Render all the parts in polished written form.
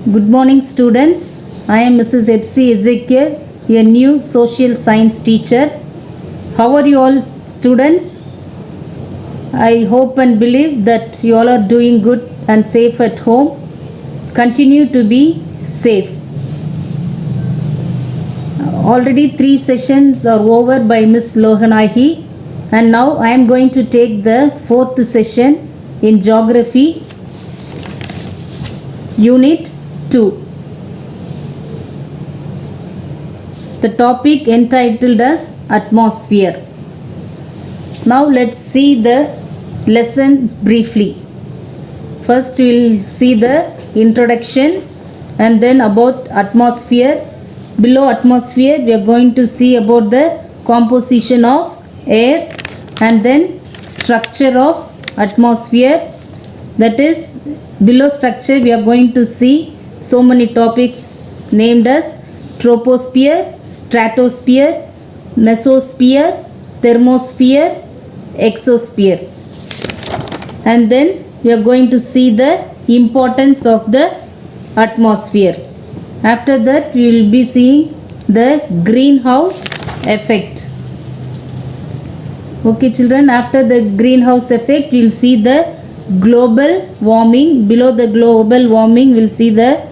Good morning, students. I am Mrs. Epsi Ezekiel, your new social science teacher. How are you all, students? I hope and believe that you all are doing good and safe at home. Continue to be safe. Already 3 sessions are over by Miss Lohanahi, and now I am going to take the 4th session in Geography, Unit 2. The topic entitled as Atmosphere. Now let's see the lesson briefly. First we will see the introduction and then about atmosphere. Below atmosphere we are going to see about the composition of air and then structure of atmosphere. That is, below structure we are going to see so many topics named as troposphere, stratosphere, mesosphere, thermosphere, exosphere. And then we are going to see the importance of the atmosphere. After that we will be seeing the greenhouse effect. Okay children, after the greenhouse effect we will see the global warming. Below the global warming we will see the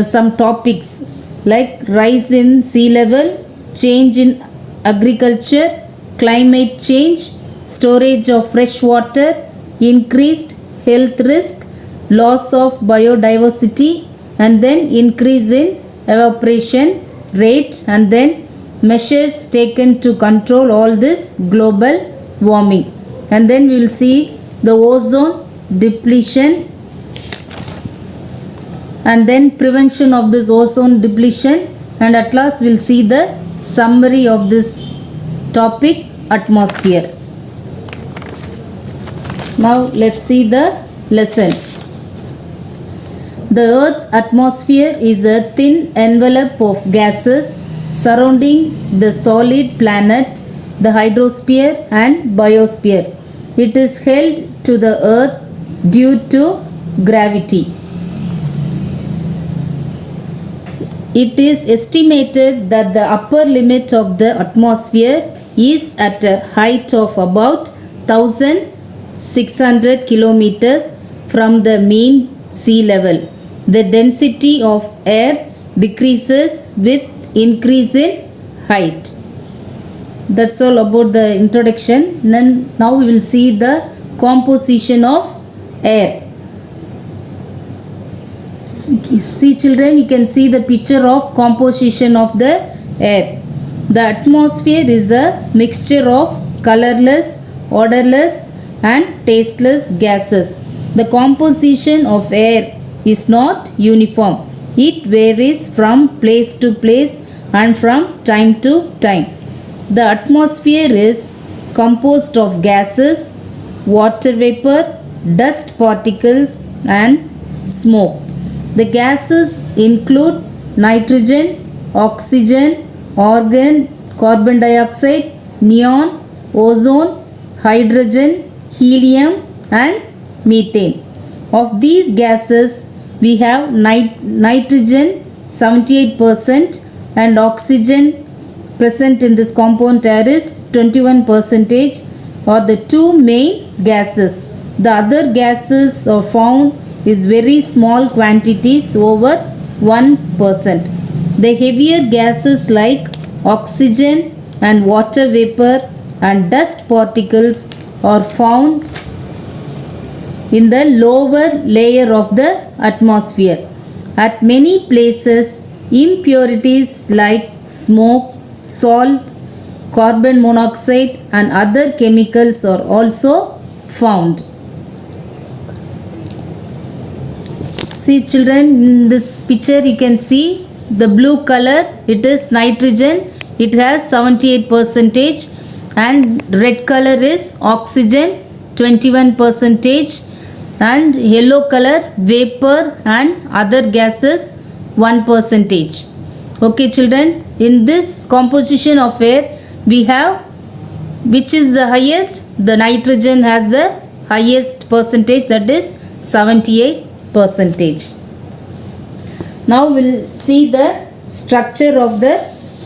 some topics like rise in sea level, change in agriculture, climate change, storage of fresh water, increased health risk, loss of biodiversity, and then increase in evaporation rate, and then measures taken to control all this global warming. And then we will see the ozone depletion and then prevention of this ozone depletion, and at last we will see the summary of this topic, atmosphere. Now let's see the lesson. The Earth's atmosphere is a thin envelope of gases surrounding the solid planet, the hydrosphere and biosphere. It is held to the Earth due to gravity. It is estimated that the upper limit of the atmosphere is at a height of about 1600 kilometers from the mean sea level. The density of air decreases with increase in height. That's all about the introduction. Then now we will see the composition of air. See children, you can see the picture of composition of the air. The atmosphere is a mixture of colorless, odorless and tasteless gases. The composition of air is not uniform. It varies from place to place and from time to time. The atmosphere is composed of gases, water vapor, dust particles and smoke. The gases include nitrogen, oxygen, argon, carbon dioxide, neon, ozone, hydrogen, helium and methane. Of these gases, we have nitrogen 78% and oxygen present in this compound air is 21% are the two main gases. The other gases are found is very small quantities over 1%. The heavier gases like oxygen and water vapor and dust particles are found in the lower layer of the atmosphere. At many places, impurities like smoke, salt, carbon monoxide and other chemicals are also found. See children, in this picture you can see the blue color, it is nitrogen, it has 78%, and red color is oxygen 21%, and yellow color vapor and other gases 1%. Okay children, in this composition of air we have which is the highest? The nitrogen has the highest percentage, that is 78%. Now we'll see the structure of the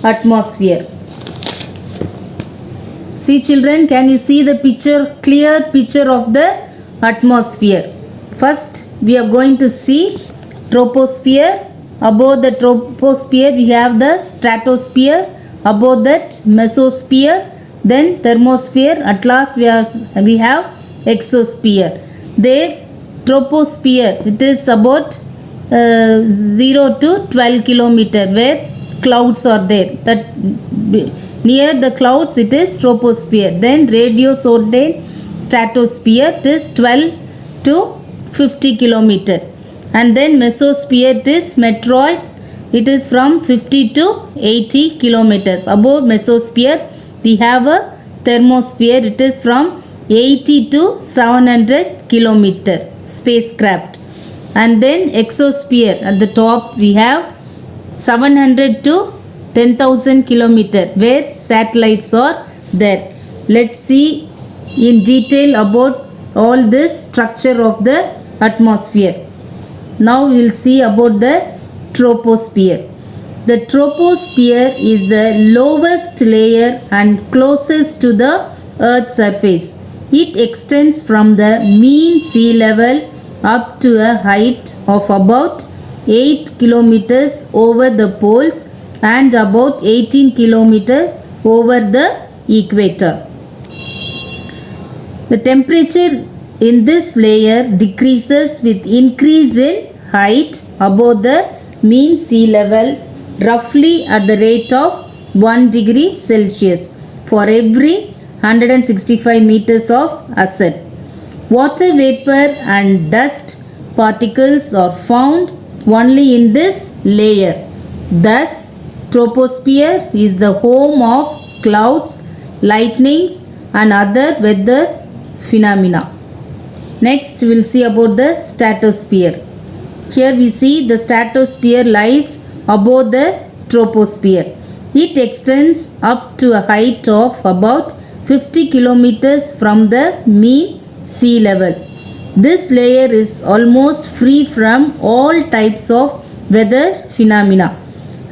atmosphere. See children, can you see the picture, clear picture of the atmosphere? First we are going to see troposphere. Above the troposphere we have the stratosphere, above that mesosphere, then thermosphere, at last we have exosphere. There troposphere, it is about 0 to 12 kilometer where clouds are there. That near the clouds it is troposphere. Then radiosonde stratosphere, it is 12 to 50 kilometer. And then mesosphere, it is meteoroids, it is from 50 to 80 kilometers. Above mesosphere we have a thermosphere, it is from 80 to 700 kilometer spacecraft. And then exosphere, at the top we have 700 to 10,000 kilometer where satellites are there. Let's see in detail about all this structure of the atmosphere. Now we will see about the troposphere. The troposphere is the lowest layer and closest to the earth's surface. It extends from the mean sea level up to a height of about 8 kilometers over the poles and about 18 kilometers over the equator. The temperature in this layer decreases with increase in height above the mean sea level, roughly at the rate of 1 degree Celsius for every 165 meters of ascent. Water vapor and dust particles are found only in this layer. Thus, troposphere is the home of clouds, lightnings and other weather phenomena. Next we will see about the stratosphere. Here we see the stratosphere lies above the troposphere. It extends up to a height of about 50 kilometers from the mean sea level. This layer is almost free from all types of weather phenomena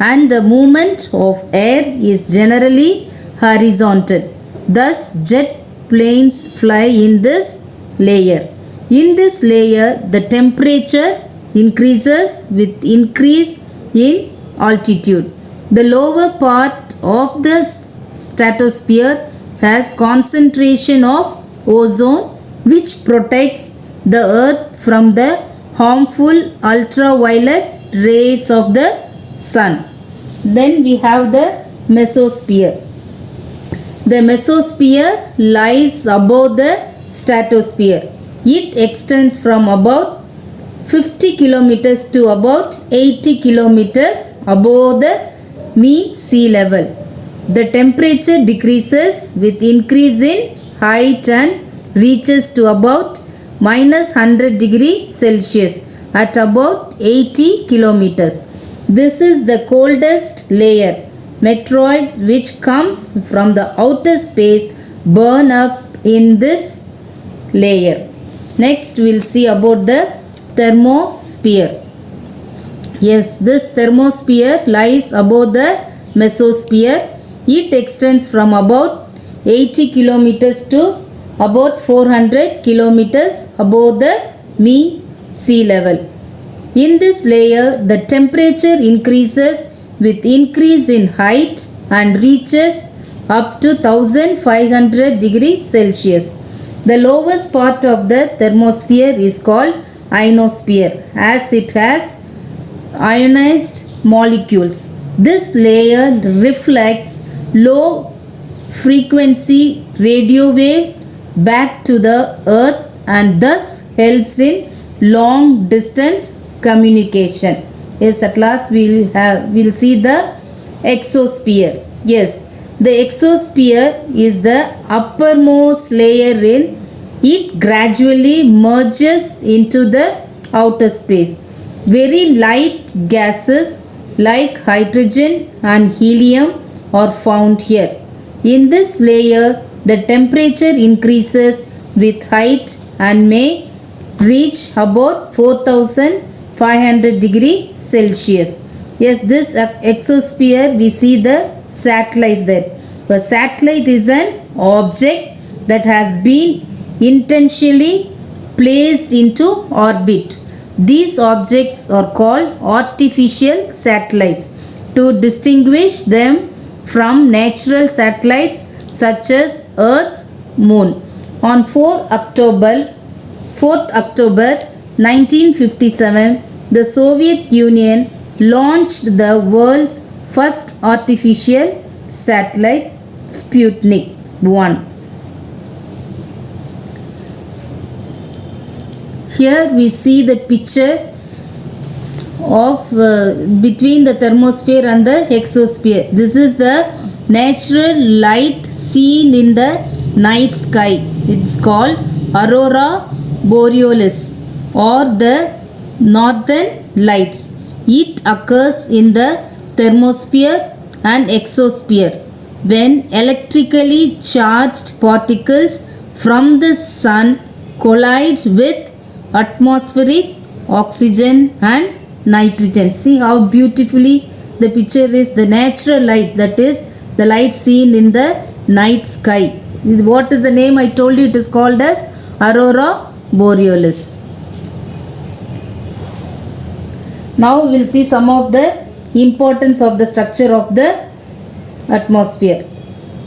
and the movement of air is generally horizontal. Thus jet planes fly in this layer. In this layer the temperature increases with increase in altitude. The lower part of the stratosphere has concentration of ozone which protects the earth from the harmful ultraviolet rays of the sun. Then we have the mesosphere. The mesosphere lies above the stratosphere. It extends from about 50 kilometers to about 80 kilometers above the mean sea level. The temperature decreases with increase in height and reaches to about minus 100 degree Celsius at about 80 kilometers. This is the coldest layer. Meteoroids which comes from the outer space burn up in this layer. Next we will see about the thermosphere. Yes, this thermosphere lies above the mesosphere. It extends from about 80 kilometers to about 400 kilometers above the mean sea level. In this layer, the temperature increases with increase in height and reaches up to 1500 degrees Celsius. The lowest part of the thermosphere is called ionosphere as it has ionized molecules. This layer reflects low frequency radio waves back to the earth and thus helps in long distance communication. Yes, at last we'll see the exosphere. Yes, the exosphere is the uppermost layer in it gradually merges into the outer space. Very light gases like hydrogen and helium are found here. In this layer, the temperature increases with height and may reach about 4500 500 degree Celsius. Yes, this exosphere, we see the satellite there. A satellite is an object that has been intentionally placed into orbit. These objects are called artificial satellites. To distinguish them from natural satellites such as Earth's moon. On 4th October 1957, the Soviet Union launched the world's first artificial satellite, Sputnik 1. Here we see the picture of between the thermosphere and the exosphere. This is the natural light seen in the night sky. It's called aurora borealis or the northern lights. It occurs in the thermosphere and exosphere when electrically charged particles from the sun collide with atmospheric oxygen and nitrogen. See how beautifully the picture is. The natural light, that is the light seen in the night sky. What is the name? I told you it is called as aurora borealis. Now we will see some of the importance of the structure of the atmosphere.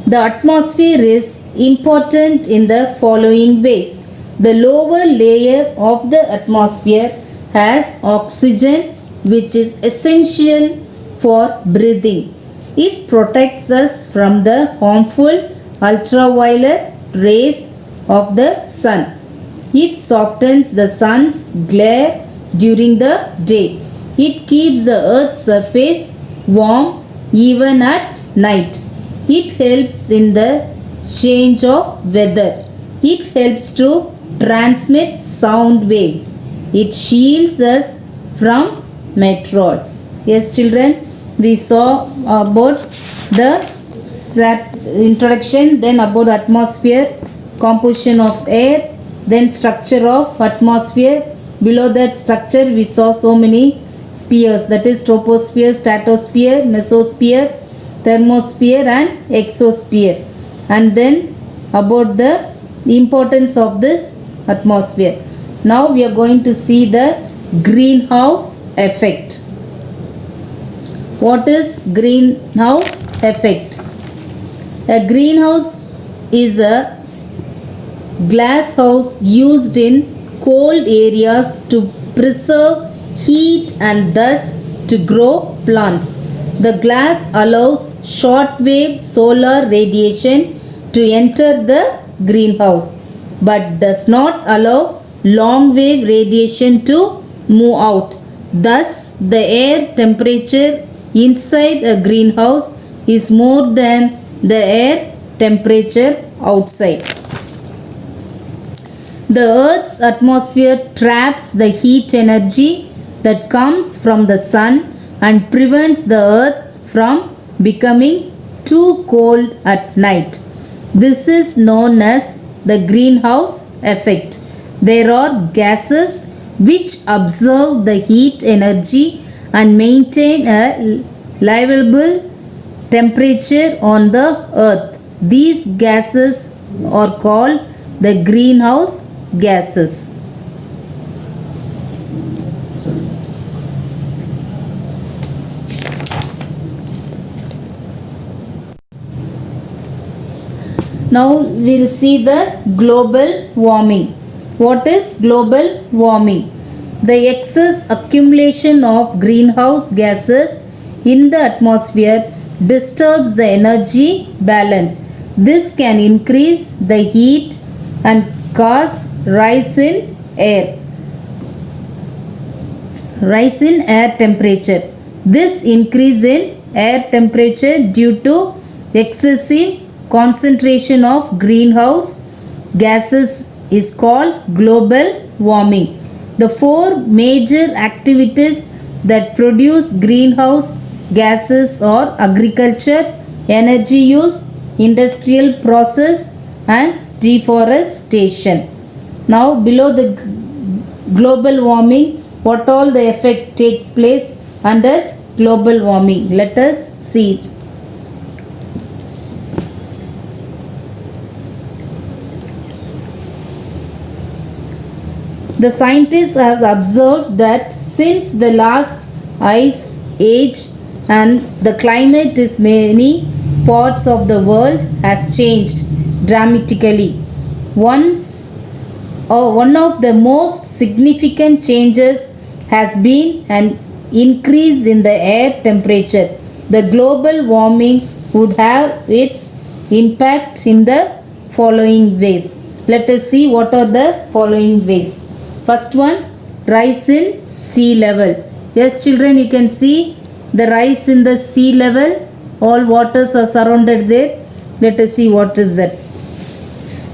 The atmosphere is important in the following ways. The lower layer of the atmosphere has oxygen, which is essential for breathing. It protects us from the harmful ultraviolet rays of the sun. It softens the sun's glare during the day. It keeps the earth's surface warm even at night. It helps in the change of weather. It helps to transmit sound waves. It shields us from meteors. Yes, children, we saw about the introduction, then about the atmosphere, composition of air, then structure of atmosphere. Below that structure, we saw so many spheres, that is troposphere, stratosphere, mesosphere, thermosphere and exosphere. And then about the importance of this atmosphere. Now we are going to see the greenhouse effect. What is greenhouse effect? A greenhouse is a glass house used in cold areas to preserve heat and thus to grow plants. The glass allows short-wave solar radiation to enter the greenhouse but does not allow long-wave radiation to move out. Thus, the air temperature inside a greenhouse is more than the air temperature outside. The Earth's atmosphere traps the heat energy that comes from the sun and prevents the Earth from becoming too cold at night. This is known as the greenhouse effect. There are gases which absorb the heat energy and maintain a livable temperature on the Earth. These gases are called the greenhouse gases. Now we will see the global warming. What is global warming? The excess accumulation of greenhouse gases in the atmosphere disturbs the energy balance. This can increase the heat and cause rise in air temperature. This increase in air temperature due to excessive concentration of greenhouse gases is called global warming. The four major activities that produce greenhouse gases are agriculture, energy use, industrial process and deforestation. Now below the global warming, what all the effect takes place under global warming. Let us see. The scientists have observed that since the last ice age and the climate in many parts of the world has changed dramatically. One of the most significant changes has been an increase in the air temperature. The global warming would have its impact in the following ways. Let us see what are the following ways. First one, rise in sea level. Yes, children, you can see the rise in the sea level. All waters are surrounded there. Let us see what is that.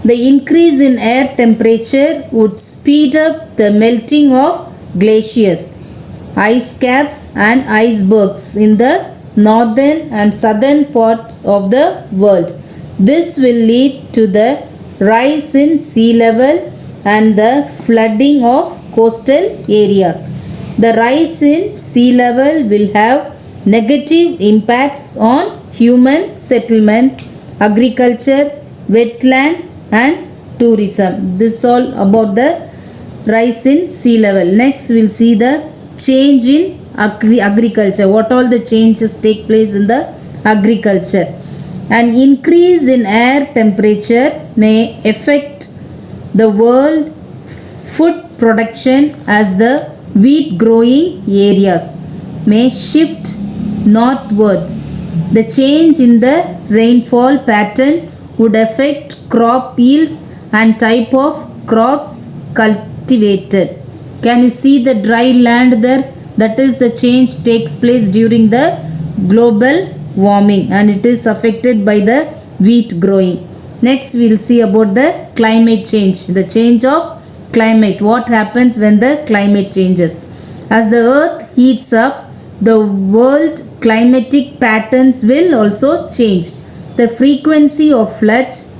The increase in air temperature would speed up the melting of glaciers, ice caps and icebergs in the northern and southern parts of the world. This will lead to the rise in sea level and the flooding of coastal areas. The rise in sea level will have negative impacts on human settlement, agriculture, wetland and tourism. This is all about the rise in sea level. Next we will see the change in agriculture. What all the changes take place in the agriculture. An increase in air temperature may affect the world food production as the wheat growing areas may shift northwards. The change in the rainfall pattern would affect crop yields and type of crops cultivated. Can you see the dry land there? That is the change takes place during the global warming and it is affected by the wheat growing. Next we will see about the climate change. The change of climate. What happens when the climate changes? As the earth heats up, the world climatic patterns will also change. The frequency of floods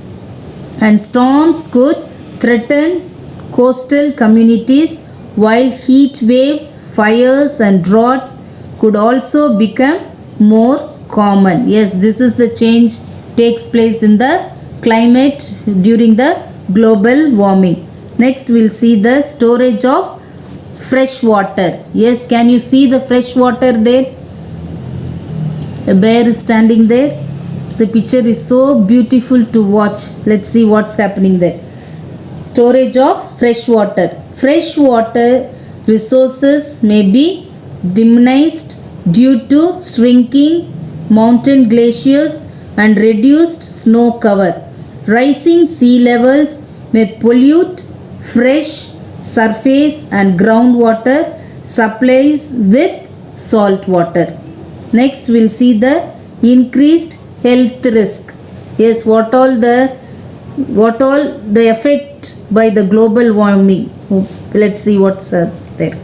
and storms could threaten coastal communities, while heat waves, fires and droughts could also become more common. Yes, this is the change takes place in the climate during the global warming. Next we will see the storage of fresh water. Yes, can you see the fresh water there? A bear is standing there. The picture is so beautiful to watch. Let's see what's happening there. Storage of fresh water. Fresh water resources may be diminished due to shrinking mountain glaciers and reduced snow cover. Rising sea levels may pollute fresh surface and groundwater supplies with salt water. Next we'll see the increased health risk. Yes, what all the effect by the global warming. Let's see what's there.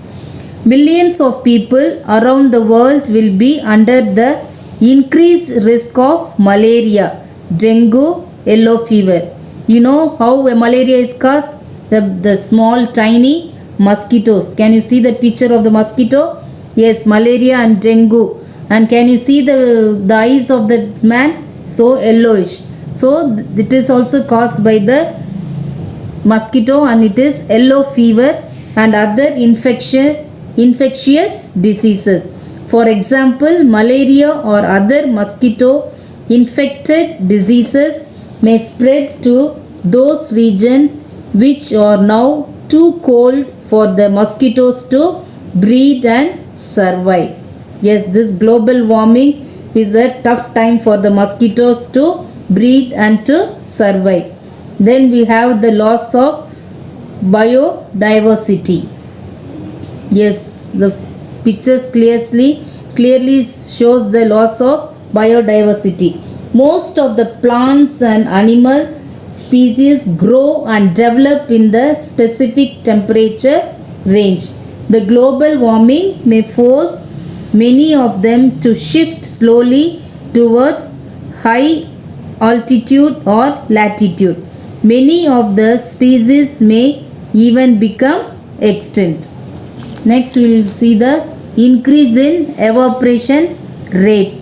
Millions of people around the world will be under the increased risk of malaria, dengue, yellow fever. You know how malaria is caused? The small tiny mosquitoes. Can you see the picture of the mosquito? Yes, malaria and dengue. And can you see the eyes of the man? So yellowish. So it is also caused by the mosquito and it is yellow fever and other infectious diseases. For example, malaria or other mosquito infected diseases may spread to those regions which are now too cold for the mosquitoes to breed and survive. Yes, this global warming is a tough time for the mosquitoes to breed and to survive. Then we have the loss of biodiversity. Yes, the pictures clearly shows the loss of biodiversity. Most of the plants and animal species grow and develop in the specific temperature range. The global warming may force many of them to shift slowly towards high altitude or latitude. Many of the species may even become extinct. Next we will see the increase in evaporation rate.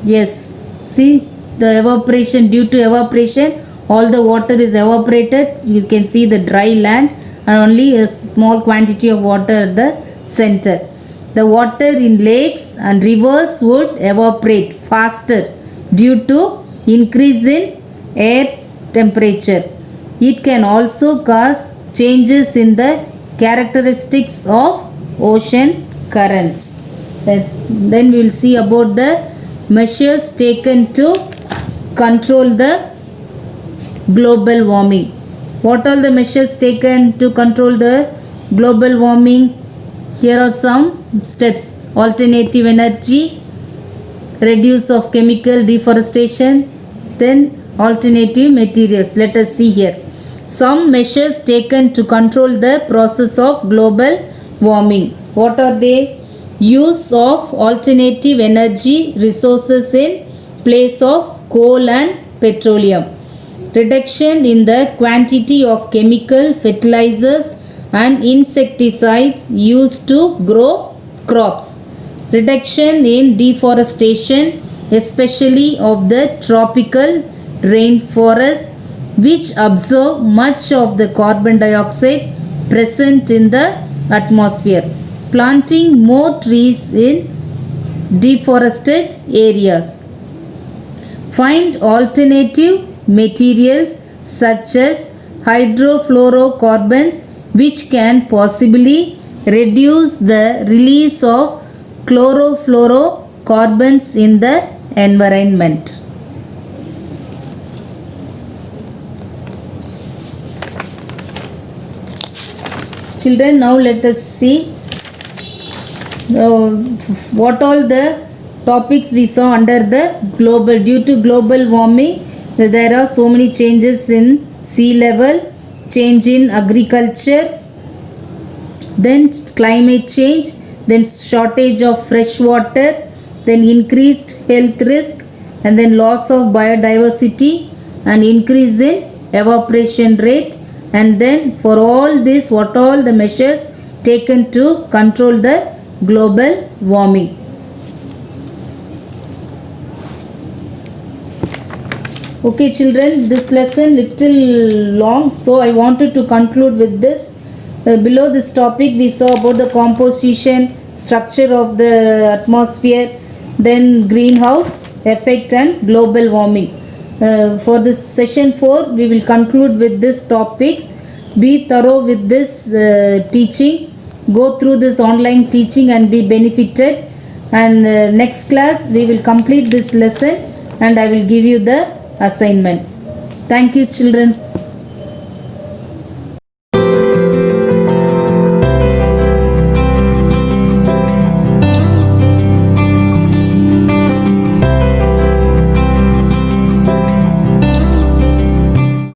Yes, see the evaporation, due to evaporation all the water is evaporated. You can see the dry land and only a small quantity of water at the center. The water in lakes and rivers would evaporate faster due to increase in air temperature. It can also cause changes in the characteristics of ocean currents. Then we will see about the measures taken to control the global warming. What are the measures taken to control the global warming? Here are some steps. Alternative energy, reduce of chemical deforestation, then alternative materials. Let us see here. Some measures taken to control the process of global warming. What are they? Use of alternative energy resources in place of coal and petroleum. Reduction in the quantity of chemical fertilizers and insecticides used to grow crops. Reduction in deforestation, especially of the tropical rainforest, which absorb much of the carbon dioxide present in the atmosphere. Planting more trees in deforested areas. Find alternative materials such as hydrofluorocarbons, which can possibly reduce the release of chlorofluorocarbons in the environment. Children, now let us see what all the topics we saw under the global. Due to global warming, there are so many changes in sea level, change in agriculture, then climate change, then shortage of fresh water, then increased health risk, and then loss of biodiversity and increase in evaporation rate. And then for all this, what all the measures taken to control the global warming. Okay children, this lesson little long, so I wanted to conclude with this. Below this topic we saw about the composition, structure of the atmosphere, then greenhouse effect and global warming. For this session 4 we will conclude with this topics. Be thorough with this teaching. Go through this online teaching and be benefited. And next class we will complete this lesson and I will give you the assignment. Thank you children.